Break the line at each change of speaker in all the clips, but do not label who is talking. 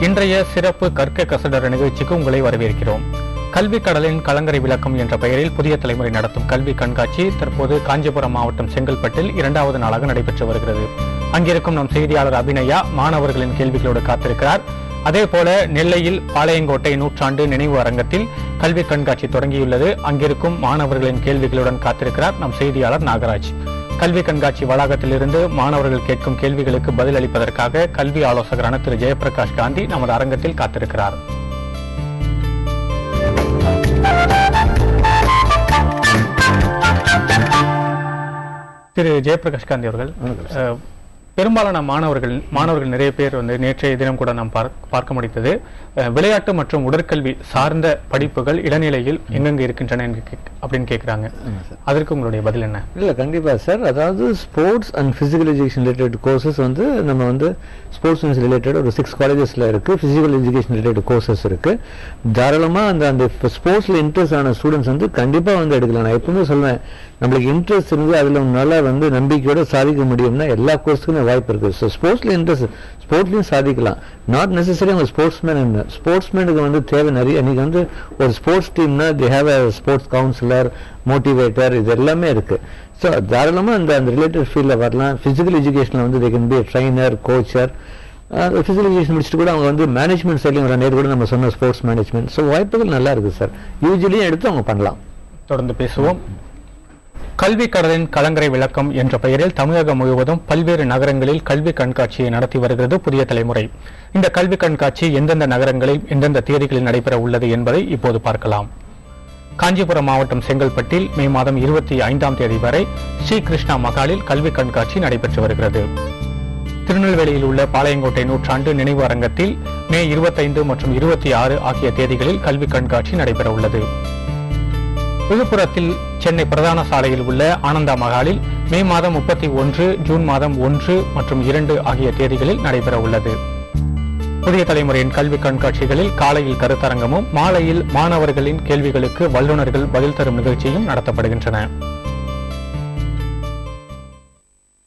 இன்றைய சிறப்பு கற்க கசடர நிகழ்ச்சிக்கு உங்களை வரவேற்கிறோம். கல்வி கடலின் கலங்கரை விளக்கம் என்ற பெயரில் புதிய தலைமுறை நடத்தும் கல்வி கண்காட்சி தற்போது காஞ்சிபுரம் மாவட்டம் செங்கல்பட்டில் 2வது நாளாக நடைபெற்று வருகிறது. அங்கிருக்கும் நம் செய்தியாளர் அபிநயா மாணவர்களின் கேள்விகளோடு காத்திருக்கிறார். அதேபோல நெல்லையில் பாளையங்கோட்டை நூற்றாண்டு நினைவு அரங்கத்தில் கல்வி கண்காட்சி தொடங்கியுள்ளது. அங்கிருக்கும் மாணவர்களின் கேள்விகளுடன் காத்திருக்கிறார் நம் செய்தியாளர் நாகராஜ். கல்வி கண்காட்சி வளாகத்திலிருந்து மாணவர்கள் கேட்கும் கேள்விகளுக்கு பதில் அளிப்பதற்காக கல்வி ஆலோசகரான திரு ஜெயபிரகாஷ் காந்தி நமது அரங்கத்தில் காத்திருக்கிறார். திரு ஜெயபிரகாஷ் காந்தி அவர்கள், பெரும்பாலான மாணவர்கள் நிறைய பேர் நேற்றைய தினம் கூட நாம் பார்க்க முடித்தது, விளையாட்டு மற்றும் உடற்கல்வி சார்ந்த படிப்புகள் இளநிலையில் எங்கெங்க இருக்கின்றன அப்படின்னு கேட்கிறாங்க. அதற்கு உங்களுடைய பதில் என்ன?
இல்ல கண்டிப்பா சார், அதாவது sports and physical education related courses நம்ம ஸ்போர்ட்ஸ் சயின்ஸ் ரிலேட்டட் ஒரு 6 காலேஜஸ்ல இருக்கு. பிசிக்கல் எஜுகேஷன் ரிலேட்டட் கோர்சஸ் இருக்கு. தாராளமா அந்த ஸ்போர்ட்ஸ்ல இன்ட்ரெஸ்ட் ஆன ஸ்டூடெண்ட்ஸ் கண்டிப்பா எடுக்கலாம். நான் எப்பவுமே சொல்லுவேன், நம்மளுக்கு இன்ட்ரெஸ்ட் இருந்து அதுல நல்லா நம்பிக்கையோட சாதிக்க முடியும்னா எல்லா கோர்ஸுக்குமே வாய்ப்பு இருக்கு. ஸோ ஸ்போர்ட்ஸ்ல இன்ட்ரெஸ்ட், ஸ்போர்ட்ஸ்லயும் சாதிக்கலாம். நாட் நெசசரி அவங்க ஸ்போர்ட்ஸ்மேனுக்கு தேவை நிறைய. இன்னைக்கு ஒரு ஸ்போர்ட்ஸ் டீம்னா they have a sports counsellor, motivator, இது எல்லாமே இருக்கு. ஸோ தாராளமா அந்த ரிலேட்டட் ஃபீல்ட்ல வரலாம். பிசிக்கல் எஜுகேஷன்ல they can be trainer, coacher. Physical education முடிச்சுட்டு கூட அவங்க மேனேஜ்மெண்ட் சைட்லையும் வர நேரம் கூட நம்ம சொன்ன ஸ்போர்ட்ஸ் மேனேஜ்மெண்ட். ஸோ வாய்ப்புகள் நல்லா இருக்கு சார். யூஜிலியும் எடுத்து அவங்க பண்ணலாம்.
தொடர்ந்து பேசுவோம். கல்வி கடலின் கலங்கரை விளக்கம் என்ற பெயரில் தமிழகம் முழுவதும் பல்வேறு நகரங்களில் கல்வி கண்காட்சியை நடத்தி வருகிறது புதிய தலைமுறை. இந்த கல்வி கண்காட்சி எந்தெந்த நகரங்களில் எந்தெந்த தேதிகளில் நடைபெற உள்ளது என்பதை இப்போது பார்க்கலாம். காஞ்சிபுரம் மாவட்டம் செங்கல்பட்டில் மே மாதம் 25ஆம் தேதி வரை ஸ்ரீ கிருஷ்ணா மகாலில் கல்வி கண்காட்சி நடைபெற்று வருகிறது. திருநெல்வேலியில் உள்ள பாளையங்கோட்டை நூற்றாண்டு நினைவு அரங்கத்தில் மே 25 மற்றும் 26 ஆகிய தேதிகளில் கல்வி கண்காட்சி நடைபெற உள்ளது. விழுப்புரத்தில் சென்னை பிரதான சாலையில் உள்ள ஆனந்தா மகாலில் மே மாதம் 31, ஜூன் மாதம் 1 மற்றும் 2 ஆகிய தேதிகளில் நடைபெற உள்ளது. புதிய தலைமுறையின் கல்வி கண்காட்சிகளில் காலையில் கருத்தரங்கமும் மாலையில் மாணவர்களின் கேள்விகளுக்கு வல்லுநர்கள் பதில் தரும் நிகழ்ச்சியும் நடத்தப்படுகின்றன.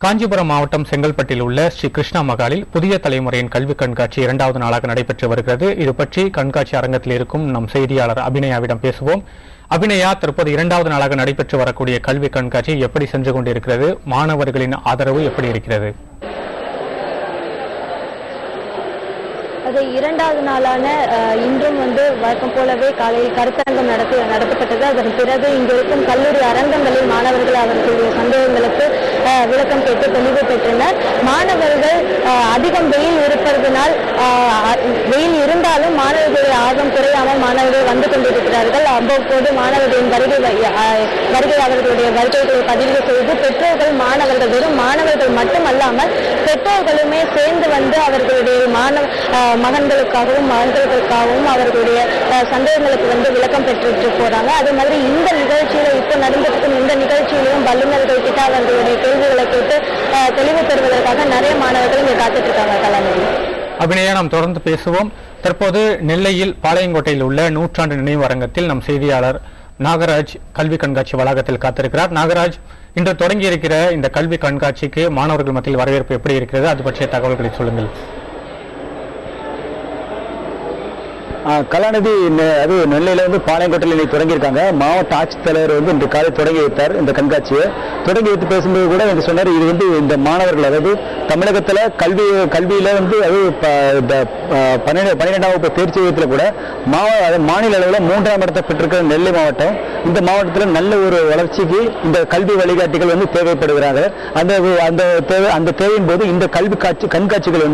காஞ்சிபுரம் மாவட்டம் செங்கல்பட்டில் உள்ள ஸ்ரீ கிருஷ்ணா மகாலில் புதிய தலைமுறையின் கல்வி கண்காட்சி 2வது நாளாக நடைபெற்று வருகிறது. இது பற்றி கண்காட்சி அரங்கத்தில் இருக்கும் நம் செய்தியாளர் அபிநயாவிடம் பேசுவோம். அபிநயா, தற்போது 2வது நாளாக நடைபெற்று வரக்கூடிய கல்வி கண்காட்சி எப்படி சென்று கொண்டிருக்கிறது? மாணவர்களின் ஆதரவு எப்படி இருக்கிறது?
அது 2வது நாளான இன்றும் வழக்கம் போலவே காலையில் கருத்தரங்கம் நடத்தப்பட்டது. அதன் பிறகு இங்கு இருக்கும் கல்லூரி அரங்கங்களில் மாணவர்கள் அவர்களுடைய சந்தேகங்களுக்கு விளக்கம் கேட்டு தெளிவு பெற்றனர். மாணவர்கள் அதிகம் வெயில் இருப்பதனால், வெயில் இருந்தாலும் மாணவர்களுடைய ஆர்வம் குறையாமல் மாணவர்கள் வந்து கொண்டிருக்கிறார்கள். அவ்வப்போது மாணவர்களின் வருகை அவர்களுடைய வருகைகளை பதிவு செய்து பெற்றோர்கள், மாணவர்கள், வெறும் மாணவர்கள் மட்டுமல்லாமல் பெற்றோர்களுமே சேர்ந்து அவர்களுடைய மகன்களுக்காகவும் மகன்களுக்காகவும் அவர்களுடைய சந்தேகங்களுக்கு விளக்கம் பெற்றுட்டு போறாங்க. அதே மாதிரி இந்த நிகழ்ச்சியில இப்போ நடந்துட்டு இந்த நிகழ்ச்சியிலும் வல்லுநர்கள் கிட்ட அவர்களுடைய கேள்விகளை கேட்டு தெளிவு பெறுவதற்காக நிறைய மாணவர்கள் இங்க காத்துட்டு இருக்காங்க. கலாநிதி
அபிநயா, நாம் தொடர்ந்து பேசுவோம். தற்போது நெல்லையில் பாளையங்கோட்டையில் உள்ள நூற்றாண்டு நினைவு அரங்கத்தில் நம் செய்தியாளர் நாகராஜ் கல்வி கண்காட்சி வளாகத்தில் காத்திருக்கிறார். நாகராஜ், இன்று தொடங்கி இருக்கிற இந்த கல்வி கண்காட்சிக்கு மாணவர்கள் மத்தியில் வரவேற்பு எப்படி இருக்கிறது? அது பற்றிய தகவல்களை சொல்லுங்கள்.
கலாநிதி, அது நெல்லையில பாளையங்கோட்டையில் இன்னைக்கு தொடங்கியிருக்காங்க. மாவட்ட ஆட்சித்தலைவர் இன்று காலை தொடங்கி வைத்தார் இந்த கண்காட்சியை. தொடங்கி வைத்து பேசும்போது கூட எனக்கு சொன்னார், இது இந்த மாணவர்கள், அதாவது தமிழகத்துல கல்வியில அது 12ஆம் வகுப்பு தேர்ச்சி விகிதத்தில் கூட மாநில அளவில் 3ஆம் இடத்தை பெற்றிருக்கிற நெல்லை மாவட்டம். இந்த மாவட்டத்தில் நல்ல ஒரு வளர்ச்சிக்கு இந்த கல்வி வழிகாட்டிகள் தேவைப்படுகிறாங்க. அந்த தேவையின் போது இந்த கல்வி கண்காட்சிகள்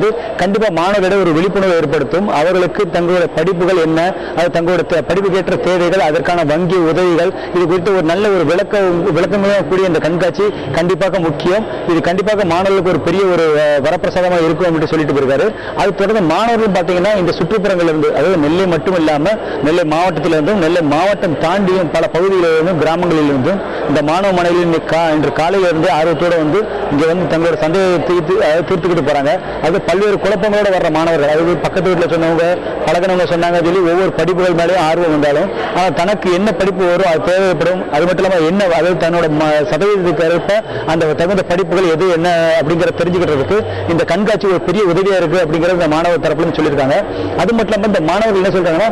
கண்டிப்பா மாணவர்களிடம் ஒரு விழிப்புணர்வு ஏற்படுத்தும். அவர்களுக்கு தங்களுடைய படிப்புகள் என்ன, அது தங்களுடைய படிப்புக்கேற்ற தேவைகள், அதற்கான வங்கி உதவிகள், இது குறித்து ஒரு நல்ல ஒரு விளக்கம் கூடிய இந்த கண்காட்சி கண்டிப்பாக முக்கியம். இது கண்டிப்பாக மாணவர்களுக்கு ஒரு பெரிய ஒரு வரப்பிரசாதமாக இருக்கும் என்று சொல்லிட்டு போயிருக்காரு. அது தொடர்ந்து மாணவர்கள் பார்த்தீங்கன்னா இந்த சுற்றுப்புறங்கள் இருந்து, அதாவது நெல்லை மட்டும் இல்லாம நெல்லை மாவட்டத்திலிருந்தும் நெல்லை மாவட்டம் தாண்டியும் பல பகுதிகளிலிருந்தும் கிராமங்களிலிருந்தும் இந்த மாணவ மாணவிகள் இன்று காலையிலிருந்து ஆர்வத்தோடு இங்க தங்களோட சந்தேகத்தை தீர்த்துக்கிட்டு போறாங்க. அது பல்வேறு குழப்பங்களோட வர்ற மாணவர்கள், அதாவது பக்கத்து வீட்டில் சொன்னவங்க, பழகினவங்க சொன்ன என்னங்க சொல்லி ஒவ்வொரு படிப்புகள் மேலேயும் ஆர்வம் வந்தாலும் தனக்கு என்ன படிப்பு வரும் அது தேவைப்படும், அது மட்டும் இல்லாமல் என்ன அதாவது தன்னோட சதவீதத்துக்கு ஏற்ப அந்த தகுந்த படிப்புகள் எது என்ன அப்படிங்கிறத தெரிஞ்சுக்கிறதுக்கு இந்த கண்காட்சி ஒரு பெரிய உதவியா இருக்கு அப்படிங்கிறது இந்த மாணவர் தரப்புல சொல்லியிருக்காங்க. அது மட்டும் இல்லாமல் இந்த மாணவர்கள் என்ன சொல்றாங்கன்னா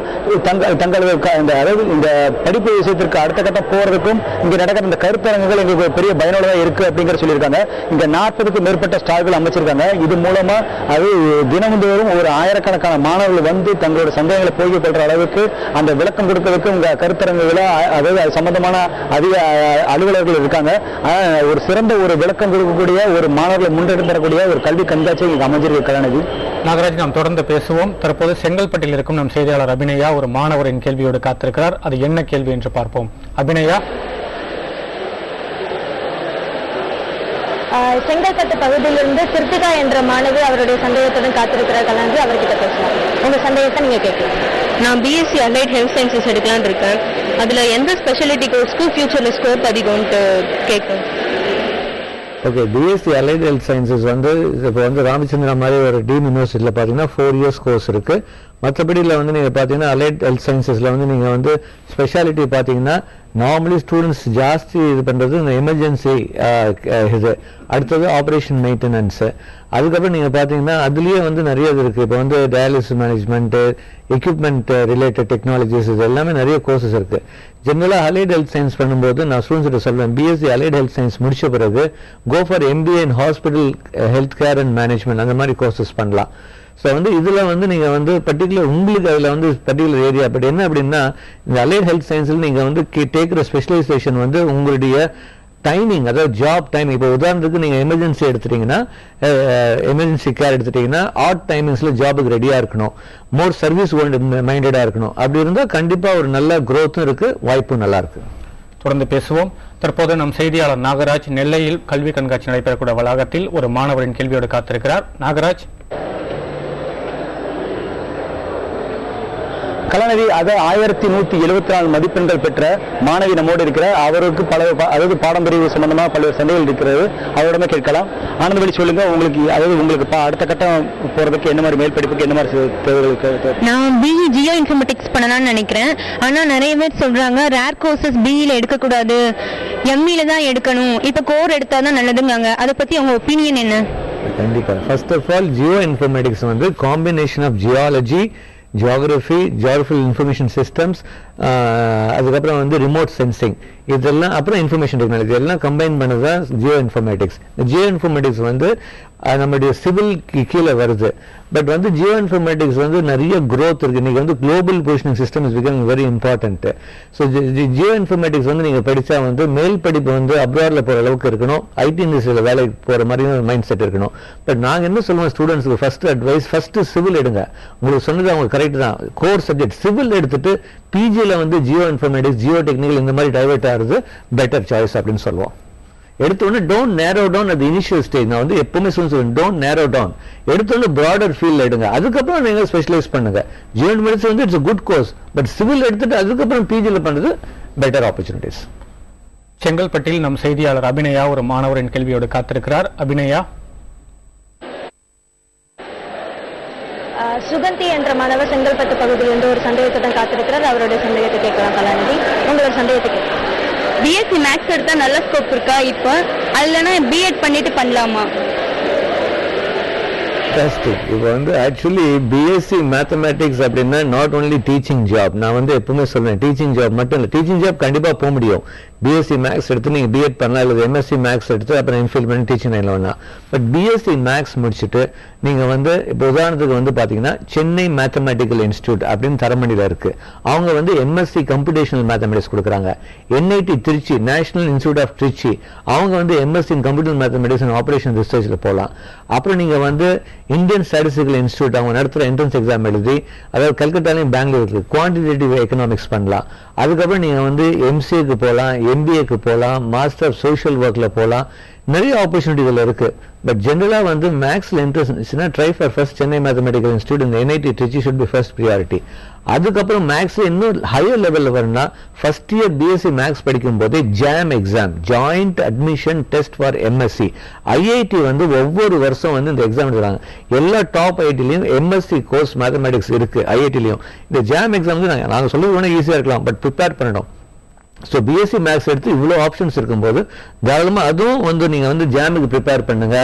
தங்களது அதாவது இந்த படிப்பு விஷயத்திற்கு அடுத்த கட்டம் போறதுக்கும் இங்க நடக்கிற இந்த கருத்தரங்குகள் எங்களுக்கு பெரிய பயனுள்ளதா இருக்கு அப்படிங்கிற சொல்லியிருக்காங்க. இங்க 40க்கும் மேற்பட்ட ஸ்டால்கள் அமைச்சிருக்காங்க. இது மூலமா அது தினமுந்தோறும் ஒரு ஆயிரக்கணக்கான மாணவர்கள் வந்து தங்களோட சந்தேகங்களை போய் கொள்ற அளவுக்கு அந்த விளக்கம் கொடுக்கிறதுக்கு உங்க கருத்தரங்குகளை அதாவது அது சம்பந்தமான அதிக அலுவலர்கள் இருக்காங்க. ஒரு சிறந்த ஒரு விளக்கம் கொடுக்கக்கூடிய ஒரு மாணவர்களை முன்னெடுத்து தரக்கூடிய ஒரு கல்வி கண்காட்சி இங்க அமைஞ்சிருக்கு. கலாநிதி
நாகராஜ், நாம் தொடர்ந்து பேசுவோம். தற்போது செங்கல்பட்டில் இருக்கும் நம் செய்தியாளர் அபிநயா ஒரு மாணவரின் கேள்வியோடு காத்திருக்கிறார். அது என்ன கேள்வி என்று பார்ப்போம். அபிநயா,
செங்கல்பட்டு பகுதியிலிருந்து கிருத்திகா என்ற மாணவி அவருடைய சந்தேகத்துடன் காத்திருக்கிறார். கலாநிதி, அவர்கிட்ட பேசலாம். உங்க சந்தேகத்தை நீங்க கேட்கலாம்.
நான் பிஎஸ்சி அலைட் ஹெல்த் சயின்சஸ் எடுக்கலான்னு இருக்கேன். அதுல எந்த ஸ்பெஷாலிட்டி கோர்ஸ்க்கு ஃபியூச்சர்ல ஸ்கோப் அதிகம்னு கேட்கும்.
Okay, BSc allied health sciences வந்து இப்போ வந்து ராமச்சந்திரா மாதிரி ஒரு டீம் யூனிவர்சிட்டியில் பார்த்தீங்கன்னா 4 years கோர்ஸ் இருக்கு. மற்றபடியில் வந்து நீங்கள் பார்த்தீங்கன்னா அலைட் ஹெல்த் சயின்சஸில் வந்து நீங்கள் வந்து ஸ்பெஷாலிட்டி பார்த்தீங்கன்னா நார்மலி ஸ்டூடெண்ட்ஸ் ஜாஸ்தி இது பண்ணுறது இந்த எமர்ஜென்சி இது, அடுத்தது ஆப்ரேஷன் மெயின்டெனன்ஸு, அதுக்கப்புறம் நீங்கள் பார்த்தீங்கன்னா அதுலேயே வந்து நிறைய இது இருக்குது. இப்போ வந்து dialysis management, equipment related technologies, இது எல்லாமே நிறைய கோர்சஸ் இருக்குது. ஜென்ரலாக அலைட் ஹெல்த் சயின்ஸ் பண்ணும்போது நான் ஸ்டூடெண்ட்ஸ் சொல்வேன், பிஎஸ்சி அலைட் ஹெல்த் சயின்ஸ் முடிச்ச பிறகு go for MBA in hospital health care and management, அந்த மாதிரி கோர்சஸ் பண்ணலாம். ஸோ வந்து இதில் வந்து நீங்கள் வந்து பர்டிகுலர் உங்களுக்கு அதில் வந்து பர்டிகுலர் ஏரியா, பட் என்ன அப்படின்னா இந்த அலைட் ஹெல்த் சயின்ஸில் நீங்கள் வந்து டேக்கிற ஸ்பெஷலைசேஷன் வந்து உங்களுடைய டைமிங், அதாவது ஜாப் டைமிங். இப்போ உதாரணத்துக்கு நீங்கள் எமர்ஜென்சி எடுத்துட்டீங்கன்னா, எமர்ஜென்சி கேர் எடுத்துட்டீங்கன்னா ஆட் டைமிங்ஸில் ஜாபுக்கு ரெடியாக இருக்கணும், மோர் சர்வீஸ் மைண்டடாக இருக்கணும். அப்படி இருந்தால் கண்டிப்பாக ஒரு நல்ல க்ரோத்தும் இருக்குது, வாய்ப்பும் நல்லா இருக்கு.
தொடர்ந்து பேசுவோம். தற்போது நம் செய்தியாளர் நாகராஜ் நெல்லையில் கல்வி கண்காட்சி நடைபெறக்கூடிய வளாகத்தில் ஒரு மாணவரின் கேள்வியோடு காத்திருக்கிறார். நாகராஜ்,
கலாநிதி, அதை 1174 மதிப்பெண்கள் பெற்ற மாணவி நம்மோடு இருக்கிறார். அவருக்கு பல அதாவது பாடம்பிரிவு சம்பந்தமாக பல்வேறு சந்தேகங்கள் இருக்கிறது, அவரிடமே கேட்கலாம். ஆனந்தவழி, சொல்லுங்க, உங்களுக்கு அதாவது உங்களுக்கு அடுத்த கட்டம் போறதுக்கு என்ன மாதிரி மேல் படிப்புக்கு என்ன மாதிரி தேவைகள்?
நான் பிஇ ஜியோ இன்ஃபர்மேட்டிக்ஸ் பண்ணலாம்னு நினைக்கிறேன். ஆனா நிறைய பேர் சொல்றாங்க ரேர் கோர்சஸ் பிஇல எடுக்கக்கூடாது, எம்இல தான் எடுக்கணும், இப்ப கோர் எடுத்தாதான் நல்லதுங்காங்க. அதை பத்தி உங்க ஒப்பீனியன் என்ன?
கண்டிப்பா. First of all geo informatics வந்து combination of geology, geographical information systems, அதுக்கப்புறம் வந்து ரிமோட் சென்சிங், இதெல்லாம் அப்புறம் இன்ஃபர்மேஷன் டெக்னாலஜி எல்லாம் கம்பைன் பண்ணது தான் ஜியோ இன்ஃபர்மேட்டிக்ஸ். ஜியோ இன்ஃபர்மேட்டிக்ஸ் வந்து நம்மளுடைய சிவில் கீழே வருது. பட் வந்து ஜியோ இன்ஃபர்மேட்டிக்ஸ் வந்து நிறைய க்ரோத் இருக்கு. இன்னைக்கு வந்து global positioning system is becoming very important. So Jio informatics வந்து நீங்க படிச்சா வந்து மேல் படிப்பு வந்து அப்ராட்ல போற அளவுக்கு இருக்கணும், ஐடி இண்டஸ்ட்ரியில் வேலைக்கு போற மாதிரி மைண்ட் செட் இருக்கணும். பட் நாங்க என்ன சொல்லுவோம் ஸ்டூடெண்ட்ஸ்க்கு, ஃபர்ஸ்ட் அட்வைஸ், ஃபர்ஸ்ட் சிவில் எடுங்க. உங்களுக்கு சொன்னது அவங்க கரெக்ட் தான். கோர் சப்ஜெக்ட் சிவில் எடுத்துட்டு பிஜியில் வந்து ஜியோ இன்ஃபர்மேட்டிக்ஸ், ஜியோ டெக்னிக்கல் இந்த மாதிரி டைவர்ட் ஆகுது பெட்டர் சாய்ஸ் அப்படின்னு சொல்லுவோம். எடுத்தோடனே don't narrow down at the initial stage. நான் வந்து எப்பவுமே சொல்லுவேன், டோன்ட் நேரோ டவுன். எடுத்தோடனே ப்ராடர் ஃபீல்ட் எடுங்க, அதுக்கப்புறம் நீங்க ஸ்பெஷலைஸ் பண்ணுங்க. ஜியோ மெடிசன் வந்து it's a good course, but civil எடுத்துட்டு அதுக்கப்புறம் பிஜியில் பண்றது பெட்டர் ஆப்பர்ச்சுனிட்டிஸ்.
செங்கல்பட்டில் நம் செய்தியாளர் அபிநயா ஒரு மாணவரின் கேள்வியோடு காத்திருக்கிறார். அபிநயா,
சுகந்தி என்ற மாணவர் செங்கல்பட்டு பகுதியிலிருந்து ஒரு சந்தேகத்துடன் காத்திருக்கிறார். அவருடைய சந்தேகத்தை கேட்கலாம். கலாநிதி, உங்களோட சந்தேகத்தை கேட்கலாம்.
பிஎஸ்சி மேக்ஸ் எடுத்தா நல்ல ஸ்கோப் இருக்கா இப்போ? இல்லைன்னா பிஎட் பண்ணிட்டு பண்ணலாமா?
இப்போ வந்து ஆக்சுவலி பிஎஸ்சி மேத்தமேட்டிக்ஸ் அப்படின்னா நாட் ஓன்லி டீச்சிங் ஜாப். நான் வந்து எப்பவுமே சொல்றேன், டீச்சிங் ஜாப் மட்டும் இல்லை, டீச்சிங் ஜாப் கண்டிப்பா போக முடியும். பிஎஸ்சி மேக்ஸ் எடுத்து நீங்க பிஎட் பண்ணலாம், இல்லை எம்எஸ்சி மேக்ஸ் எடுத்து அப்புறம் எம்ஃபில் பண்ணி டீச்சிங் லைன்ல வேணா. பட் பிஎஸ்சி மேக்ஸ் முடிச்சுட்டு நீங்க வந்து இப்போ உதாரணத்துக்கு வந்து பாத்தீங்கன்னா சென்னை மேத்தமேட்டிக்கல் இன்ஸ்டியூட் அப்படின்னு தரமணியில இருக்கு. அவங்க வந்து எம்எஸ்சி கம்ப்யூட்டேஷனல் மேத்தமெட்டிக்ஸ் கொடுக்குறாங்க. NIT Trichy, national institute of Trichy, அவங்க வந்து MSc computer mathematics and operation ரிசர்ச்ல போகலாம். அப்புறம் நீங்க வந்து இந்தியன் ஸ்டாட்டிஸ்டிக்கல் இன்ஸ்டியூட் அவங்க நடத்துற என்ட்ரன்ஸ் எக்ஸாம் எழுதி, அதாவது கல்கட்டாலையும் பெங்களூருக்கு குவான்டிடேட்டிவ் எக்கனாமிக்ஸ் பண்ணலாம். அதுக்கப்புறம் நீங்க வந்து எம்சிஏக்கு போகலாம், எம்பிஏக்கு போகலாம், மாஸ்டர் ஆஃப் சோஷியல் ஒர்க்ல போகலாம். நிறைய ஆப்பர்ச்சுனிட்டி இதில் இருக்கு. பட் ஜென்ரலாக வந்து மேக்ஸில் இன்ட்ரெஸ்ட் இருந்துச்சுன்னா try for first Chennai mathematical institute இந்த NIT Trichy should be first priority. அதுக்கப்புறம் மேக்ஸில் இன்னும் ஹையர் லெவலில் வரணும்னா ஃபர்ஸ்ட் இயர் BSc மேக்ஸ் படிக்கும் போதே JAM exam, joint admission test for MSc, IIT வந்து ஒவ்வொரு வருஷம் வந்து இந்த எக்ஸாம் எடுக்கிறாங்க. எல்லா டாப் IITலையும் MSc கோர்ஸ் மேத்தமெட்டிக்ஸ் இருக்கு. IITலையும் இந்த JAM எக்ஸாம் வந்து நாங்கள் சொல்றது வேணா ஈஸியாக இருக்கலாம், பட் ப்ரிப்பேர் பண்ணணும். ஸோ BSc மேக்ஸ் எடுத்து இவ்வளோ ஆப்ஷன்ஸ் இருக்கும்போது தாராளமாக அதுவும் வந்து நீங்கள் வந்து ஜாமுக்கு ப்ரிப்பேர் பண்ணுங்க,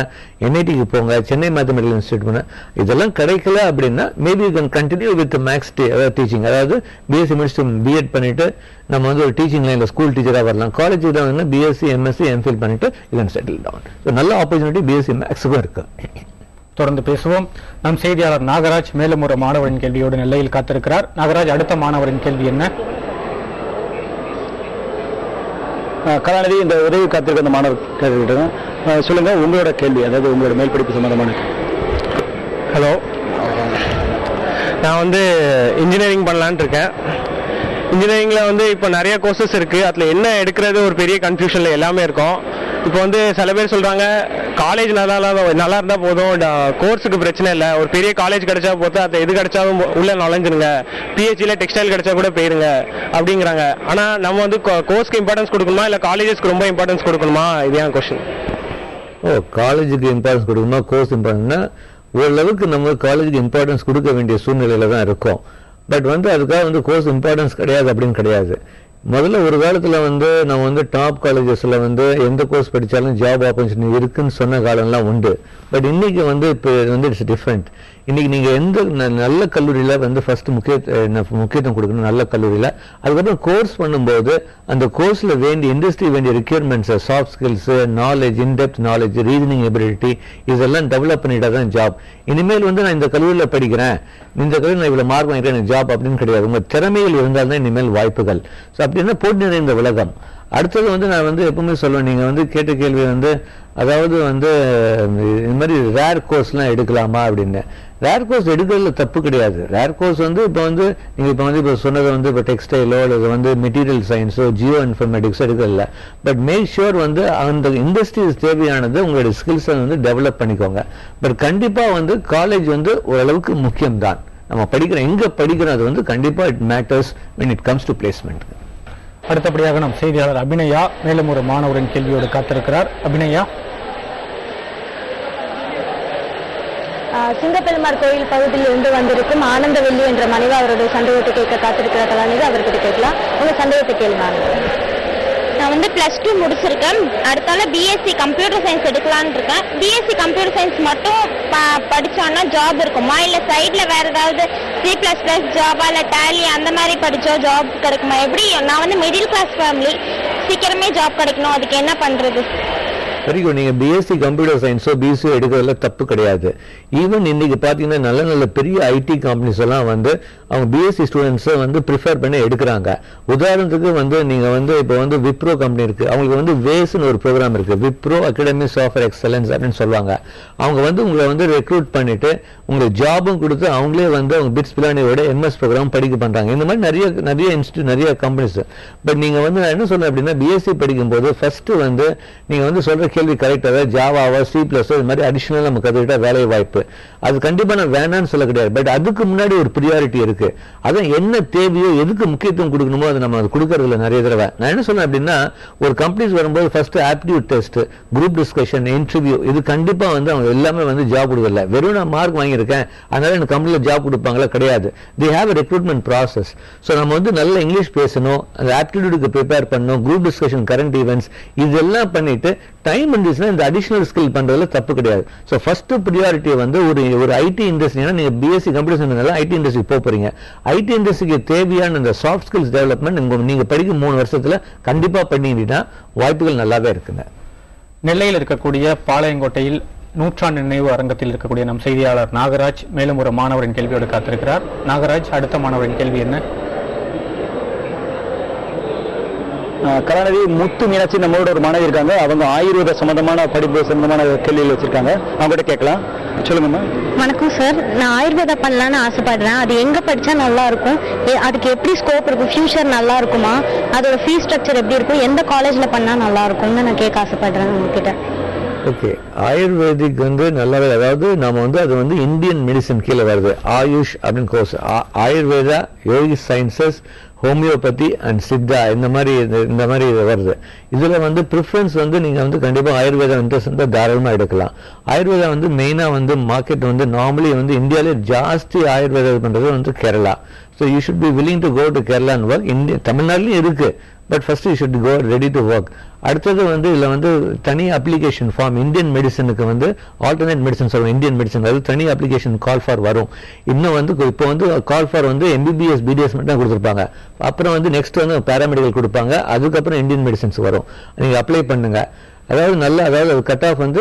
NITக்கு போங்க, சென்னை மேத்தமெட்டிக்கல் இன்ஸ்டியூட் பண்ண. இதெல்லாம் கிடைக்கல அப்படின்னா maybe you can continue with maths teaching. அதாவது BSc முடிச்சுட்டு B.Ed பண்ணிட்டு நம்ம வந்து ஒரு டீச்சிங் லைனில் ஸ்கூல் டீச்சராக வரலாம். காலேஜுக்கு தான் வந்து BSc MSc MPhil பண்ணிட்டு இதன் செட்டில் டவுன். ஸோ நல்ல ஆப்பர்ச்சுனிட்டி BSc மேக்ஸுக்கும் இருக்கு.
தொடர்ந்து பேசுவோம். நம் செய்தியாளர் நாகராஜ் மேலும் ஒரு மாணவரின் கேள்வியோடு நிலையில் காத்திருக்கிறார். நாகராஜ், அடுத்த மாணவரின் கேள்வி என்ன?
கலாநிதி, இந்த உதவி காத்திருக்க அந்த மாணவர் கேட்டுக்கிட்டு சொல்லுங்க உங்களோட கேள்வி, அதாவது உங்களோட மேல் படிப்பு சம்பந்தமான.
ஹலோ, நான் வந்து இன்ஜினியரிங் பண்ணலான்னு இருக்கேன். இன்ஜினியரிங்கில் வந்து இப்போ நிறைய கோர்சஸ் இருக்குது. அதில் என்ன எடுக்கிறது ஒரு பெரிய கன்ஃபியூஷனில் எல்லாமே இருக்கும். இப்போ வந்து சில பேர் சொல்கிறாங்க காலேஜ் நல்லா இருந்தால் போதும், கோர்ஸுக்கு பிரச்சனை இல்லை, ஒரு பெரிய காலேஜ் கிடைச்சா போதும், அது எது கிடைச்சாலும் உள்ள நுழைஞ்சிருங்க, PhDல டெக்ஸ்டைல் கிடைச்சா கூட போயிருங்க அப்படிங்கிறாங்க. ஆனால் நம்ம வந்து கோர்ஸ்க்கு இம்பார்ட்டன்ஸ் கொடுக்கணுமா இல்லை காலேஜஸ்க்கு ரொம்ப இம்பார்ட்டன்ஸ் கொடுக்கணுமா? இதுதான் கொஸ்டின்.
காலேஜுக்கு இம்பார்ட்டன்ஸ் கொடுக்கணுமா கோர்ஸ் இம்பார்ட்டன்ட்னா ஓரளவுக்கு நம்ம காலேஜுக்கு இம்பார்ட்டன்ஸ் கொடுக்க வேண்டிய சூழ்நிலையில தான் இருக்கும். பட் வந்து அதுக்காக வந்து கோர்ஸ் இம்பார்ட்டன்ஸ் கிடையாது அப்படின்னு கிடையாது. முதல்ல ஒரு காலத்தில் வந்து நம்ம வந்து டாப் காலேஜஸில் வந்து எந்த கோர்ஸ் படித்தாலும் ஜாப் ஆப்பர்ச்சுனிட்டி இருக்குன்னு சொன்ன காலம்லாம் உண்டு. பட் இன்னைக்கு வந்து இப்போ வந்து இட்ஸ் டிஃப்ரெண்ட். இன்னைக்கு நீங்கள் எந்த நல்ல கல்லூரியில் வந்து ஃபர்ஸ்ட் முக்கியத்துவம் கொடுக்கணும், நல்ல கல்லூரியில். அதுக்கப்புறம் கோர்ஸ் பண்ணும்போது அந்த கோர்ஸில் வேண்டிய இண்டஸ்ட்ரி வேண்டிய requirements, soft skills, knowledge, in depth knowledge, reasoning ability இதெல்லாம் டெவலப் பண்ணிட்டா தான் ஜாப். இனிமேல் வந்து நான் இந்த கல்லூரியில் படிக்கிறேன், இந்த கல்லூரி நான் இவ்வளோ மார்க் வாங்கிட்டேன் எனக்கு ஜாப் அப்படின்னு கிடையாது. உங்கள் திறமைகள் இருந்தால் தான் இனிமேல் வாய்ப்புகள். ஸோ அப்படின்னா போட்டி நிறைந்த உலகம். அடுத்தது வந்து நான் வந்து எப்பவுமே சொல்லுவேன், நீங்கள் வந்து கேட்ட கேள்வி வந்து அதாவது வந்து இந்த மாதிரி ரேர் கோர்ஸ்லாம் எடுக்கலாமா அப்படின்னு. ரேர் கோர்ஸ் எடுக்கிறதுல தப்பு கிடையாது. ரேர் கோர்ஸ் வந்து இப்போ வந்து நீங்கள் இப்போ சொன்னதை வந்து இப்போ டெக்ஸ்டைலோ அல்லது வந்து மெட்டீரியல் சயின்ஸோ ஜியோ இன்ஃபர்மேட்டிக்ஸோ எடுக்கிறதில்ல. பட் மேக் ஷுர் வந்து அந்த இண்டஸ்ட்ரீஸ் தேவையானது உங்களுடைய ஸ்கில்ஸை வந்து டெவலப் பண்ணிக்கோங்க. பட் கண்டிப்பாக வந்து காலேஜ் வந்து ஓரளவுக்கு முக்கியம்தான். நம்ம படிக்கிறோம், எங்கே படிக்கிறோம் அது வந்து கண்டிப்பாக it matters when it comes to placement.
அடுத்தபடியாக நம் செய்தியாளர் அபிநயா மேலும் ஒரு மாணவரின் கேள்வியோடு காத்திருக்கிறார். அபிநயா,
சிங்கப்பெருமாள் கோயில் பகுதியில் இருந்து வந்திருக்கும் ஆனந்தவெள்ளி என்ற மனைவி அவருடைய சந்தேகத்தை கேட்க காத்திருக்கிற கலாநிதி, அவர்கிட்ட கேட்கலாம். உங்க சந்தேகத்தை கேளுங்க.
நான் வந்து +2 முடிச்சிருக்கேன். அடுத்தால BSc கம்ப்யூட்டர் சயின்ஸ் எடுக்கலான்னு இருக்கேன். BSc கம்ப்யூட்டர் சயின்ஸ் மட்டும் படிச்சோன்னா ஜாப் இருக்குமா, இல்லை சைடில் வேற ஏதாவது C++ ஜாபா இல்லை டேலி அந்த மாதிரி படிச்சோ ஜாப் கிடைக்குமா? எப்படி? நான் வந்து மிடில் கிளாஸ் ஃபேமிலி, சீக்கிரமே ஜாப் கிடைக்கணும், அதுக்கு என்ன பண்றது?
Very good. நீங்கள் BSc கம்ப்யூட்டர் சயின்ஸோ BCO எடுக்கிறதுல தப்பு கிடையாது. ஈவன் இன்னைக்கு பார்த்தீங்கன்னா நல்ல நல்ல பெரிய IT கம்பெனிஸ் எல்லாம் வந்து அவங்க BSc ஸ்டூடெண்ட்ஸை வந்து ப்ரிஃபர் பண்ணி எடுக்கிறாங்க. உதாரணத்துக்கு வந்து நீங்கள் வந்து இப்போ வந்து விப்ரோ கம்பெனி இருக்குது, அவங்களுக்கு வந்து வேஸ்ன்னு ஒரு ப்ரோக்ராம் இருக்குது, விப்ரோ அகாடமி சாஃப்ட்வேர் எக்ஸலன்ஸ் அப்படின்னு சொல்லுவாங்க. அவங்க வந்து உங்களை வந்து ரெக்ரூட் பண்ணிட்டு உங்களுக்கு ஜாபும் கொடுத்து அவங்களே வந்து அவங்க பிட்ஸ் பிளானியோட MS ப்ரோக்ராம் படிக்க பண்ணுறாங்க. இந்த மாதிரி நிறைய இன்ஸ்டியூட், நிறைய கம்பெனிஸ். பட் நீங்கள் வந்து நான் என்ன சொல்றேன் அப்படின்னா BSc படிக்கும்போது ஃபர்ஸ்ட் வந்து நீங்கள் வந்து சொல்கிற கேள்வி கரெக்ட். அதாவது ஜாவாவா C++ இது மாதிரி அடிஷனல் நம்ம கற்றுக்கிட்டா வேலை வாய்ப்பு, அது கண்டிப்பாக நான் வேணான்னு சொல்ல கிடையாது. பட் அதுக்கு முன்னாடி ஒரு ப்ரியாரிட்டி இருக்கு. அதான் என்ன தேவையோ எதுக்கு முக்கியத்துவம் கொடுக்கணுமோ அதை நம்ம அது கொடுக்கறதில்ல நிறைய தடவை. நான் என்ன சொல்றேன் அப்படின்னா ஒரு கம்பெனிஸ் வரும்போது first aptitude test, group discussion, interview, இது கண்டிப்பாக வந்து அவங்க எல்லாமே வந்து ஜாப் கொடுக்கல. வெறும் நான் மார்க் வாங்கியிருக்கேன் அதனால எனக்கு கம்பெனியில் ஜாப் கொடுப்பாங்களா? கிடையாது. They have a recruitment process. So நம்ம வந்து நல்ல இங்கிலீஷ் பேசணும், அந்த ஆப்டிடியூடுக்கு ப்ரிப்பேர் பண்ணணும், குரூப் டிஸ்கஷன், கரண்ட் ஈவெண்ட்ஸ் இதெல்லாம் பண்ணிட்டு டைம் இருந்துச்சுன்னா இந்த அடிஷனல் ஸ்கில் பண்றதுல தப்பு கிடையாது. ஸோ ஃபர்ஸ்ட் ப்ரியாரிட்டி வந்து ஒரு IT இண்டஸ்ட்ரினா நீங்க BSc computer science IT industry போறீங்க. IT இண்டஸ்ட்ரிக்கு தேவையான இந்த சாஃப்ட் ஸ்கில்ஸ் டெவலப்மெண்ட் நீங்க படிக்கும் 3 வருஷத்துல கண்டிப்பா பண்ணிட்டீங்கன்னா வாய்ப்புகள் நல்லாவே இருக்குங்க.
நெல்லையில் இருக்கக்கூடிய பாளையங்கோட்டையில் நூற்றாண்டு நினைவு அரங்கத்தில் இருக்கக்கூடிய நம் செய்தியாளர் நாகராஜ் மேலும் ஒரு மாணவரின் கேள்வியோடு காத்திருக்கிறார். நாகராஜ், அடுத்த மாணவரின் கேள்வி என்ன?
கலாநிதி முத்து மீனாட்சி நம்மளோட ஒரு மாணவி இருக்காங்க. அவங்க ஆயுர்வேத சம்பந்தமான படிப்பு சம்பந்தமான கேள்விகள் வச்சிருக்காங்க. அவங்ககிட்ட கேட்கலாம். சொல்லுங்கம்மா.
வணக்கம் சார், நான் ஆயுர்வேதா பண்ணலான்னு ஆசைப்படுறேன். அது எங்க படிச்சா நல்லா இருக்கும், அதுக்கு எப்படி ஸ்கோப் இருக்கும், ஃபியூச்சர் நல்லா இருக்குமா, அதோட ஃபீஸ் ஸ்ட்ரக்சர் எப்படி இருக்கும், எந்த காலேஜ்ல பண்ணா நல்லா இருக்கும்னு நான் கேட்க ஆசைப்படுறேன் உங்ககிட்ட.
ஓகே, ஆயுர்வேதிக் வந்து நல்லாவே, அதாவது நம்ம வந்து அது வந்து இந்தியன் மெடிசன் கீழே வருது. ஆயுஷ் அப்படின்னு course, Ayurveda, Yogi sciences, homeopathy and Siddha, இந்த மாதிரி வருது. இதுல வந்து ப்ரிஃபரன்ஸ் வந்து நீங்க வந்து கண்டிப்பா ஆயுர்வேதா இன்ட்ரெஸ்ட் இருந்தால் தாராளமா எடுக்கலாம். ஆயுர்வேதா வந்து மெயினா வந்து மார்க்கெட் வந்து நார்மலி வந்து இந்தியாவிலே ஜாஸ்தி ஆயுர்வேதா பண்றது வந்து Kerala. So you should be willing to go to Kerala and work. தமிழ்நாட்டிலையும் இருக்கு, but first you should go ready to work. அடுத்தது வந்து இதுல வந்து தனி அப்ளிகேஷன் ஃபார்ம் இந்தியன் மெடிசனுக்கு வந்து ஆல்டர்னேட் மெடிசன் சொல்லுவோம், இந்தியன் மெடிசன், அது தனி அப்ளிகேஷன் கால் ஃபார் வரும். இன்னும் வந்து இப்போ வந்து கால் ஃபார் வந்து MBBS BDS மட்டும் தான் கொடுத்துருப்பாங்க. அப்புறம் வந்து நெக்ஸ்ட் வந்து பேராமெடிக்கல் கொடுப்பாங்க, அதுக்கப்புறம் இந்தியன் மெடிசன்ஸ் வரும். நீங்க அப்ளை பண்ணுங்க. அதாவது கட் ஆஃப் வந்து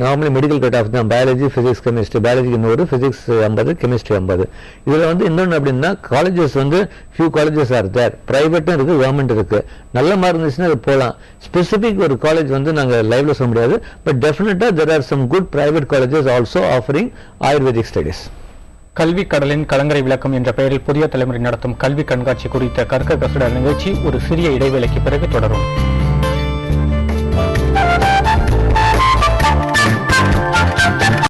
நார்மலி மெடிக்கல் கட் ஆஃப் தான், பயாலஜி, பிசிக்ஸ், கெமிஸ்ட்ரி. பயாலஜிக்கு 100, பிசிக்ஸ் 50, கெமிஸ்ட்ரி 50. இதுல வந்து இன்னொன்று அப்படின்னா காலேஜஸ் வந்து ஃபியூ காலேஜஸ் ஆர் தேர், பிரைவேட்டும் இருக்கு, கவர்மெண்ட் இருக்கு. நல்ல மார்க் இருந்துச்சுன்னா அது போகலாம். ஸ்பெசிபிக் ஒரு காலேஜ் வந்து நாங்க லைவ்ல சொல்ல முடியாது, பட் டெஃபினட்டா there are some good private colleges also offering Ayurvedic studies.
கல்வி கடலின் கலங்கரை விளக்கம் என்ற பெயரில் புதிய தலைமுறை நடத்தும் கல்வி கண்காட்சி குறித்த கற்க கசடர் நிகழ்ச்சி ஒரு சிறிய இடைவேளைக்கு பிறகு தொடரும்.